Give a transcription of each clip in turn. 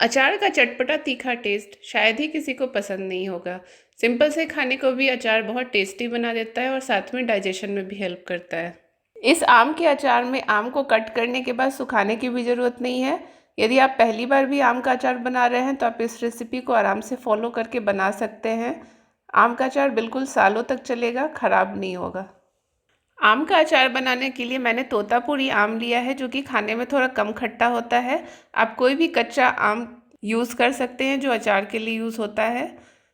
अचार का चटपटा तीखा टेस्ट शायद ही किसी को पसंद नहीं होगा। सिंपल से खाने को भी अचार बहुत टेस्टी बना देता है और साथ में डाइजेशन में भी हेल्प करता है। इस आम के अचार में आम को कट करने के बाद सुखाने की भी ज़रूरत नहीं है। यदि आप पहली बार भी आम का अचार बना रहे हैं तो आप इस रेसिपी को आराम से फॉलो करके बना सकते हैं। आम का अचार बिल्कुल सालों तक चलेगा, ख़राब नहीं होगा। आम का अचार बनाने के लिए मैंने तोतापुरी आम लिया है, जो कि खाने में थोड़ा कम खट्टा होता है। आप कोई भी कच्चा आम यूज़ कर सकते हैं जो अचार के लिए यूज़ होता है।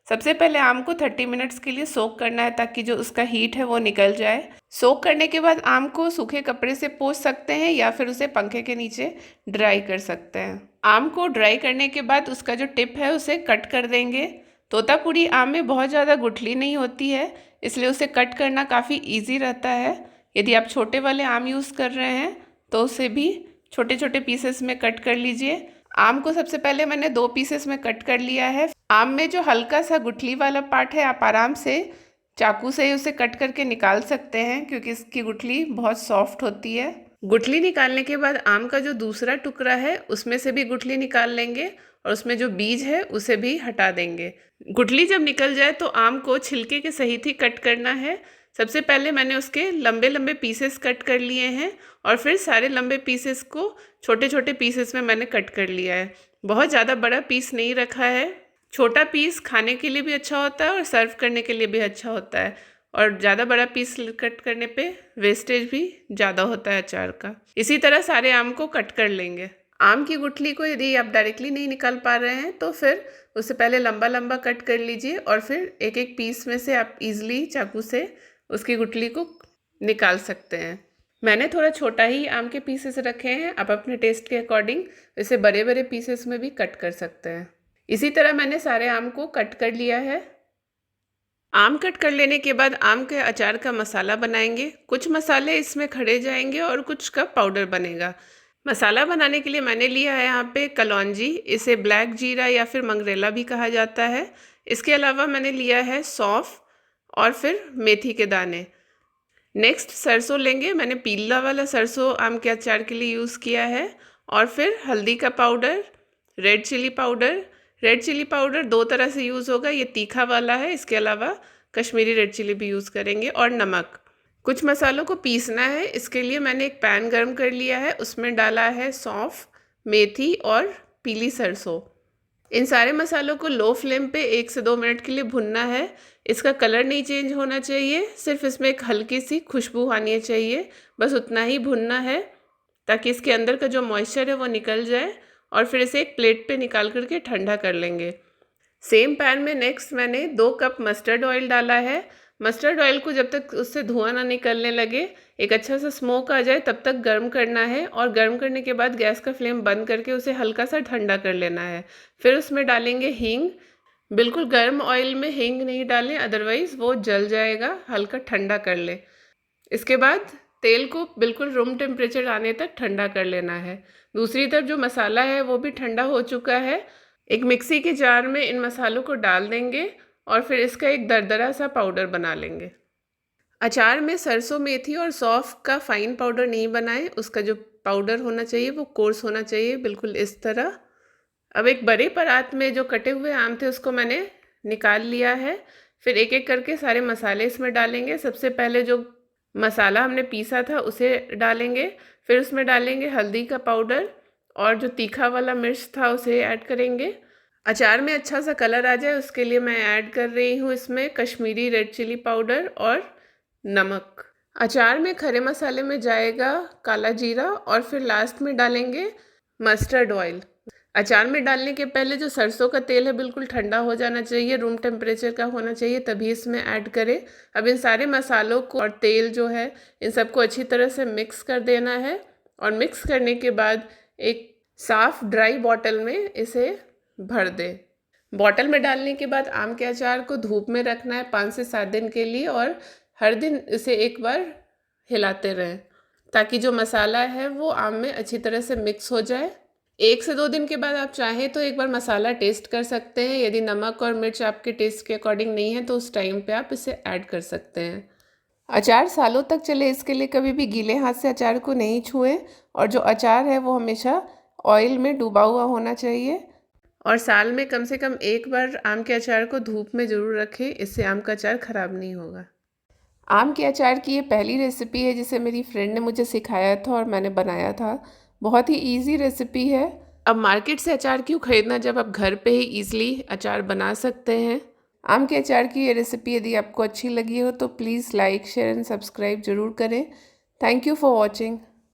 सबसे पहले आम को 30 मिनट्स के लिए सोक करना है ताकि जो उसका हीट है वो निकल जाए। सोक करने के बाद आम को सूखे कपड़े से पोंछ सकते हैं या फिर उसे पंखे के नीचे ड्राई कर सकते हैं। आम को ड्राई करने के बाद उसका जो टिप है उसे कट कर देंगे। तोतापुरी आम में बहुत ज़्यादा गुठली नहीं होती है, इसलिए उसे कट करना काफ़ी इजी रहता है। यदि आप छोटे वाले आम यूज़ कर रहे हैं तो उसे भी छोटे छोटे पीसेस में कट कर लीजिए। आम को सबसे पहले मैंने 2 पीसेस में कट कर लिया है। आम में जो हल्का सा गुठली वाला पार्ट है आप आराम से चाकू से उसे कट करके निकाल सकते हैं, क्योंकि इसकी गुठली बहुत सॉफ्ट होती है। गुठली निकालने के बाद आम का जो दूसरा टुकड़ा है उसमें से भी गुठली निकाल लेंगे और उसमें जो बीज है उसे भी हटा देंगे। गुठली जब निकल जाए तो आम को छिलके के सहित ही कट करना है। सबसे पहले मैंने उसके लंबे लंबे पीसेस कट कर लिए हैं और फिर सारे लंबे पीसेस को छोटे छोटे पीसेस में मैंने कट कर लिया है। बहुत ज़्यादा बड़ा पीस नहीं रखा है। छोटा पीस खाने के लिए भी अच्छा होता है और सर्व करने के लिए भी अच्छा होता है, और ज़्यादा बड़ा पीस कट करने पे वेस्टेज भी ज़्यादा होता है अचार का। इसी तरह सारे आम को कट कर लेंगे। आम की गुठली को यदि आप डायरेक्टली नहीं निकाल पा रहे हैं तो फिर उससे पहले लंबा लंबा कट कर लीजिए और फिर एक एक पीस में से आप इजीली चाकू से उसकी गुठली को निकाल सकते हैं। मैंने थोड़ा छोटा ही आम के पीसेस रखे हैं, आप अपने टेस्ट के अकॉर्डिंग इसे बड़े बड़े पीसेस में भी कट कर सकते हैं। इसी तरह मैंने सारे आम को कट कर लिया है। आम कट कर लेने के बाद आम के अचार का मसाला बनाएंगे। कुछ मसाले इसमें खड़े जाएंगे और कुछ का पाउडर बनेगा। मसाला बनाने के लिए मैंने लिया है यहाँ पे कलौंजी, इसे ब्लैक जीरा या फिर मंगरेला भी कहा जाता है। इसके अलावा मैंने लिया है सौंफ और फिर मेथी के दाने। नेक्स्ट सरसों लेंगे, मैंने पीला वाला सरसों आम के अचार के लिए यूज़ किया है। और फिर हल्दी का powder, red chili powder. Red chili powder 2 तरह से यूज़ होगा, ये तीखा वाला है, इसके अलावा कश्मीरी रेड चिली भी यूज़ करेंगे, और नमक। कुछ मसालों को पीसना है, इसके लिए मैंने एक पैन गरम कर लिया है, उसमें डाला है सौंफ, मेथी और पीली सरसों। इन सारे मसालों को लो फ्लेम पे 1 से 2 मिनट के लिए भुनना है। इसका कलर नहीं चेंज होना चाहिए, सिर्फ इसमें एक हल्की सी खुशबू आनी चाहिए, बस उतना ही भुनना है ताकि इसके अंदर का जो मॉइस्चर है वो निकल जाए। और फिर इसे एक प्लेट पे निकाल करके ठंडा कर लेंगे। सेम पैन में नेक्स्ट मैंने 2 कप मस्टर्ड ऑयल डाला है। मस्टर्ड ऑयल को जब तक उससे धुआं ना निकलने लगे, एक अच्छा सा स्मोक आ जाए, तब तक गर्म करना है। और गर्म करने के बाद गैस का फ्लेम बंद करके उसे हल्का सा ठंडा कर लेना है। फिर उसमें डालेंगे हींग। बिल्कुल गर्म ऑयल में हींग नहीं डालें, अदरवाइज़ वो जल जाएगा, हल्का ठंडा कर ले। इसके बाद तेल को बिल्कुल रूम टेम्परेचर आने तक ठंडा कर लेना है। दूसरी तरफ जो मसाला है वो भी ठंडा हो चुका है। एक मिक्सी के जार में इन मसालों को डाल देंगे और फिर इसका एक दरदरा सा पाउडर बना लेंगे। अचार में सरसों, मेथी और सौंफ का फाइन पाउडर नहीं बनाएं, उसका जो पाउडर होना चाहिए वो कोर्स होना चाहिए, बिल्कुल इस तरह। अब एक बड़े परात में जो कटे हुए आम थे उसको मैंने निकाल लिया है। फिर एक एक करके सारे मसाले इसमें डालेंगे। सबसे पहले जो मसाला हमने पीसा था उसे डालेंगे, फिर उसमें डालेंगे हल्दी का पाउडर और जो तीखा वाला मिर्च था उसे ऐड करेंगे। अचार में अच्छा सा कलर आ जाए उसके लिए मैं ऐड कर रही हूँ इसमें कश्मीरी रेड चिली पाउडर और नमक। अचार में खड़े मसाले में जाएगा काला जीरा और फिर लास्ट में डालेंगे मस्टर्ड ऑयल। अचार में डालने के पहले जो सरसों का तेल है बिल्कुल ठंडा हो जाना चाहिए, रूम टेम्परेचर का होना चाहिए, तभी इसमें ऐड करें। अब इन सारे मसालों को और तेल जो है इन सबको अच्छी तरह से मिक्स कर देना है। और मिक्स करने के बाद एक साफ़ ड्राई बॉटल में इसे भर दें। बॉटल में डालने के बाद आम के अचार को धूप में रखना है 5 से 7 दिन के लिए, और हर दिन इसे एक बार हिलाते रहें ताकि जो मसाला है वो आम में अच्छी तरह से मिक्स हो जाए। 1 से 2 दिन के बाद आप चाहें तो एक बार मसाला टेस्ट कर सकते हैं। यदि नमक और मिर्च आपके टेस्ट के अकॉर्डिंग नहीं है तो उस टाइम पे आप इसे ऐड कर सकते हैं। अचार सालों तक चले इसके लिए कभी भी गीले हाथ से अचार को नहीं छुएं, और जो अचार है वो हमेशा ऑयल में डूबा हुआ होना चाहिए। और साल में कम से कम एक बार आम के अचार को धूप में ज़रूर रखें, इससे आम का अचार ख़राब नहीं होगा। आम के अचार की ये पहली रेसिपी है जिसे मेरी फ्रेंड ने मुझे सिखाया था और मैंने बनाया था। बहुत ही इजी रेसिपी है। अब मार्केट से अचार क्यों खरीदना जब आप घर पे ही इजीली अचार बना सकते हैं। आम के अचार की ये रेसिपी यदि आपको अच्छी लगी हो तो please like, share and subscribe ज़रूर करें। Thank you for watching.